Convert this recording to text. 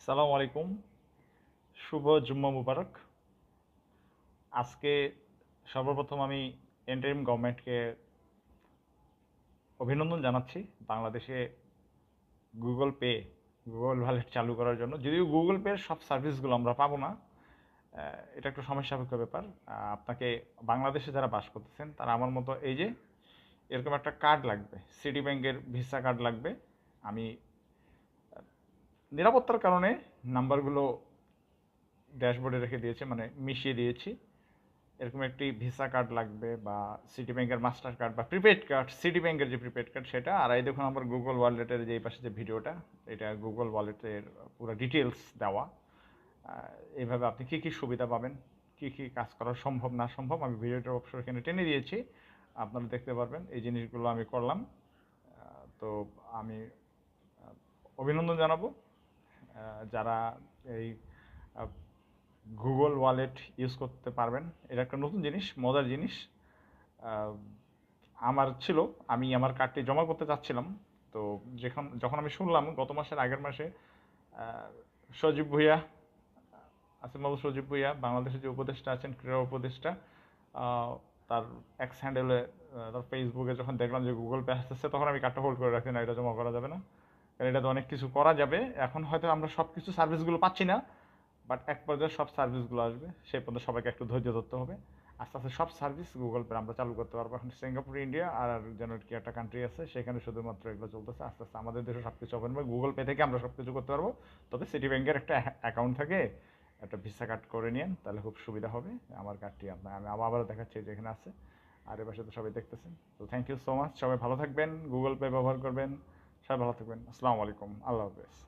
সালামু আলাইকুম। শুভ জুম্মা মুবারক। আজকে সর্বপ্রথম আমি ইন্টারিম গভর্নমেন্টকে অভিনন্দন জানাচ্ছি বাংলাদেশে গুগল পে, গুগল ওয়ালেট চালু করার জন্য। যদিও গুগল পের সব সার্ভিসগুলো আমরা পাবো না, এটা একটু সমস্যা সাপেক্ষ ব্যাপার। আপনাকে বাংলাদেশে যারা বাস করতেছেন তারা আমার মতো এই যে এরকম একটা কার্ড লাগবে, সিটি ব্যাংকের ভিসা কার্ড লাগবে। আমি নিরাপত্তার কারণে নাম্বারগুলো ড্যাশবোর্ডে রেখে দিয়েছি, মানে মিশিয়ে দিয়েছি। এরকম একটি ভিসা কার্ড লাগবে, বা সিটি ব্যাংকের মাস্টার কার্ড বা প্রিপেড কার্ড, সিটি ব্যাংকের যে প্রিপেড কার্ড সেটা। আর এই দেখুন আমার গুগল ওয়ালেটের যে এই পাশে যে ভিডিওটা, এটা গুগল ওয়ালেটের পুরো ডিটেলস দেওয়া। এইভাবে আপনি কী কী সুবিধা পাবেন, কী কী কাজ করা সম্ভব না সম্ভব, আমি ভিডিওটার অবসর এখানে টেনে দিয়েছি, আপনারা দেখতে পারবেন। এই জিনিসগুলো আমি করলাম। তো আমি অভিনন্দন জানাবো যারা এই গুগল ওয়ালেট ইউজ করতে পারবেন। এটা একটা নতুন জিনিস, মজার জিনিস। আহ, আমার ছিল, আমি আমার কার্ডটি জমা করতে চাচ্ছিলাম। তো যখন আমি শুনলাম গত মাসের আগের মাসে আহ, সজীব ভুঁইয়া, আসিফ মাহমুদ সজীব ভুঁইয়া, বাংলাদেশের যে উপদেষ্টা আছেন, ক্রীড়া উপদেষ্টা, আহ, তার এক্স হ্যান্ডেলে, তার ফেসবুকে যখন দেখলাম যে গুগল পে আসতেছে, তখন আমি কার্ডটা হোল্ড করে রাখি না, এটা জমা করা যাবে না। কারণ এটাতে অনেক কিছু করা যাবে। এখন হয়তো আমরা সব কিছু সার্ভিসগুলো পাচ্ছি না, বাট এক পর্যায়ে সব সার্ভিসগুলো আসবে, সেই পর্যন্ত সবাইকে একটু ধৈর্য ধরতে হবে। আস্তে আস্তে সব সার্ভিস গুগল পে আমরা চালু করতে পারবো। এখন সিঙ্গাপুর, ইন্ডিয়া আর যেন কি একটা কান্ট্রি আছে, সেখানে শুধুমাত্র এগুলো চলতেছে। আস্তে আস্তে আমাদের দেশে সব কিছু ওপেন হবে, গুগল পে থেকে আমরা সব কিছু করতে পারবো। তবে সিটি ব্যাংকের একটা অ্যাকাউন্ট থাকে, একটা ভিসা কার্ড করে নিন, তাহলে খুব সুবিধা হবে। আমার কার্ডটি আপনার আমি আবারও দেখাচ্ছি যে এখানে আছে, আর এবার তো সবাই দেখতেছেন। তো থ্যাংক ইউ সো মাচ, সবাই ভালো থাকবেন, গুগল পে ব্যবহার করবেন, সবাই ভালো থাকবেন। আসসালামু আলাইকুম, আল্লাহ হাফেজ।